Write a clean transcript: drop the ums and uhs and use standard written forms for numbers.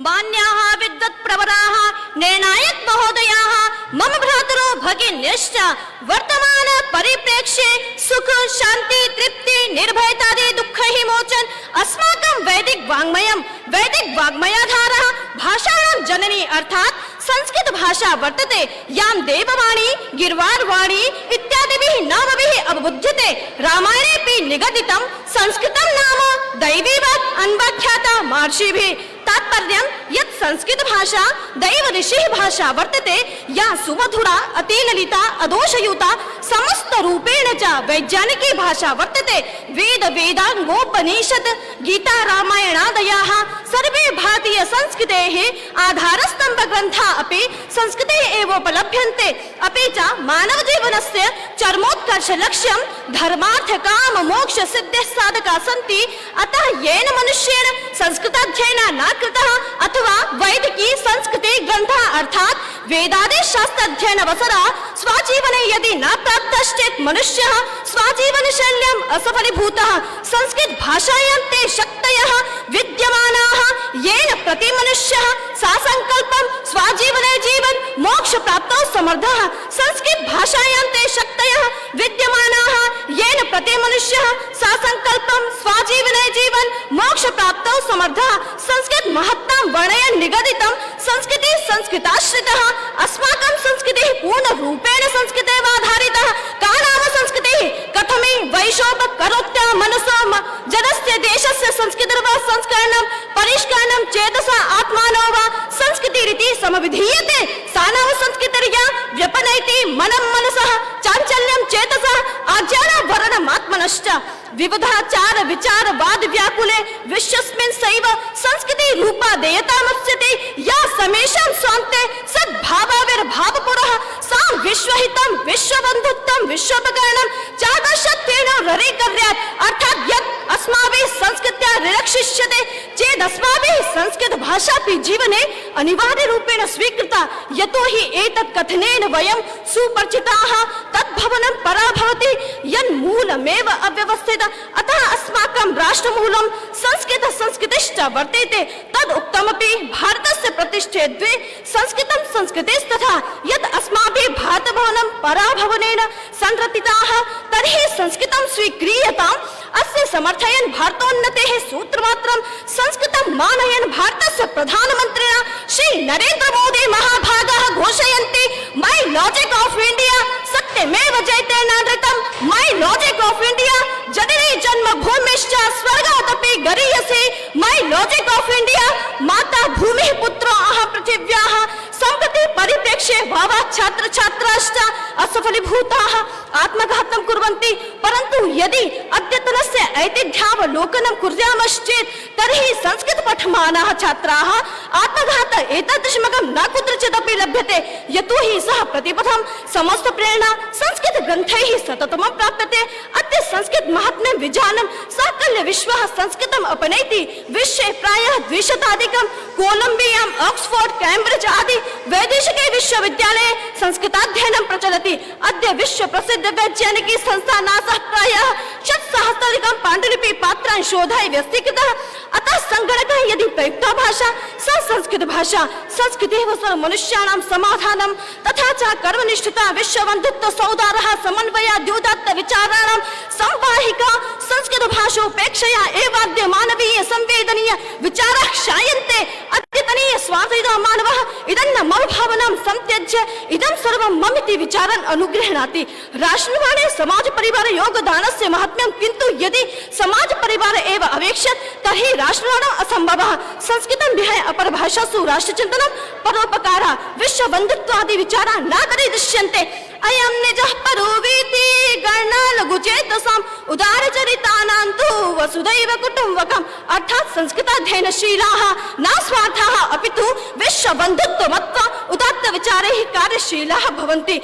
मान्याः विद्वत्प्रवराः निर्णायक महोदयाः मम भ्रातरो भगिन्यश्च वर्तमान परिप्रेक्ष्ये सुख शांति तृप्ति निर्भयतादि दुःख हि मोचन अस्माकं वैदिक वाङ्मयाधारः भाषाणां जननी अर्थात संस्कृत भाषा वर्तते यां देववाणी गिर्वारवाणी इत्यादिभिः नामभिः अवबुध्यते रामायणेऽपि निगदितं संस्कृतं नाम दैवीवत् अन्वाख्याता महर्षिभिः तात्पर्यं यत् संस्कृत भाषा दैव ऋषिः भाषा वर्तते या सुमधुरा अतिललिता अदोषयुता समस्त रूपेण च वैज्ञानिकी भाषा वर्तते वेद वेदांगोपनिषत् गीता रामायणादयः सर्वे भारतीय संस्कृतेः आधारस्तंभ ग्रन्थाः अपि संस्कृते एव उपलभ्यन्ते अपि च मानव जीवनस्य चरमोत्कर्ष लक्ष्यं धर्मार्थ काम मोक्ष सिद्धिः साधकाः सन्ति अतः येन मनुष्येण संस्कृताध्ययनः न कृतः अथवा वैदिकी संस्कृते ग्रन्थः अर्थात वेदादि शास्त्राध्ययन अवसरः स्वजीवने यदि न प्राप्तश्चेत् मनुष्यः स्वजीवन शैल्याम् असफलीभूतः संस्कृत भाषायां ते शक्तयः विद्यमानाः येन प्रति मनुष्यः सासंकल्पं स्वजीवने जीवन मोक्ष प्राप्तौ समर्थः संस्कृत भाषायां ते शक्तयः विद्यमानाः येन प्रति मनुष्यः सासंकल्पं स्वजीवने जीवन मोक्ष प्राप्तौ समर्थः संस्कृत महत्तां वर्णयन् निगदितं संस्कृति संस्कृताश्रितः अस्माकं संस्कृतिः पूर्ण रूपेण संस्कृतेव आधारितः का नाम संस्कृतिः कथमे वैशोपकरोत्या मनसो जनस्य देशस्य संस्कृतिर्वा संस्करणं परिष्करणं चेतसा आत्मानो वा संस्कृतिरिति समविधीयते सा नाम संस्कृतिर्या व्यपनयति मनं मनसः चाञ्चल्यं चेतसः आज्ञानाभरणमात्मनश्च विविधाचार विचार वाद व्याकुले विश्वस्मिन् सैव संस्कृति रूपा देयतामुच्यते या समेषां स्वान्ते सद्भावाविर्भावपुरः सा विश्वहितं विश्वबन्धुत्वं विश्वोपकरणं चादर्शत्वेन ररिकर्यात् अर्थात् यत् अस्माभिः संस्कृत्या रिरक्षिष्यते चेत् अस्माभिः संस्कृत भाषापि जीवने अनिवार्य रूपेण स्वीकृता यतो हि एतत् कथनेन वयं सुपरिचिताः तद्भवनं परा भवति यन्मूलमेव अव्यवस्थित अतः अस्माकं राष्ट्रमूलं संस्कृत संस्कृतिश्च वर्तेते तद् उक्तमपि भारतस्य प्रतिष्ठे द्वे संस्कृतं संस्कृतिस्तथा यत् अस्माभिः भारतभवनं पराभवनेन संरचिताः तर्हि संस्कृतं स्वीक्रियताम् अस्य समर्थयन् भारतोन्नतेः सूत्रमात्रं संस्कृतं मानयन् भारतस्य प्रधानमन्त्रिणा श्री नरेन्द्र मोदी महाभागाः घोषयन्ति माई लॉजिक ऑफ इंडिया सत्यमेव जयते नानृतं माई लॉजिक ऑफ इंडिया जननी जन्मभूमिश्च स्वर्गादपि गरीयसे माई लॉजिक ऑफ इंडिया माता भूमिः पुत्रो अह पृथिव्याः सम्प्रति परिप्रेक्ष्ये बहवः छात्र छात्राश्च असफलीभूताः आत्मघातं कुर्वन्ति परन्तु यदि अद्यतनस्य ऐतिह्यावलोकनं कुर्यामश्चेत् तर्हि संस्कृत पठमानाः छात्राः आत्मघात एतादृशमगं न कुत्रचिदपि लभ्यते यतो हि सः प्रतिपथं समस्त प्रेरणा संस्कृत ग्रन्थैः सततमं प्राप्यते अद्य संस्कृत महात्म्यं विजानं साकल्य विश्वः संस्कृतम् अपनयति विश्वे प्रायः 200 कोलंबियां ऑक्सफोर्ड कैम्ब्रिज आदि वैदेशिके विश्वविद्यालये संस्कृताध्ययनं प्रचलति अद्य विश्व प्रसिद्ध वैज्ञानिकी संस्था नासा प्रायः 600 पाण्डुलिपि पात्रान् शोधाय व्यस्तीकृतः अतः संगणकः यदि प्रयुक्ता भाषा सा संस्कृत भाषा संस्कृतेव सर्वमनुष्याणां समाधानं तथा च कर्मनिष्ठता विश्वबन्धुत्व सौदारः समन्वया द्योदात्त विचाराणां संवाहिका संस्कृत भाषोपेक्षया एवाद्य मानवीय संवेदनीय विचाराः क्षायन्ते अद्यतनीय स्वार्थयुतो मानवः इदन्न मम भावनां संत्यज्य इदं सर्वं ममिति विचारन् अनुगृह्णाति राष्ट्रनिर्माणे समाज परिवार योगदानस्य महात्म्यं किन्तु यदि समाज परिवार एव अवेक्ष्यत् तर्हि राष्ट्रनिर्माणम् असम्भवः संस्कृतं विहाय अपरभाषासु राष्ट्रचिन्तनं परोपकारः विश्वबन्धुत्वादि विचाराः न दरीदृश्यन्ते अयं निजः परोवेति गणलघुचेतसाम् उदारचरितानां तु वसुधैव कुटुम्बकम् अर्थात् संस्कृताध्ययनशीलाः न स्वार्थाः अपितु विश्वबन्धुत्वमत्वा उदात्त विचारैः कार्यशीलाः भवन्ति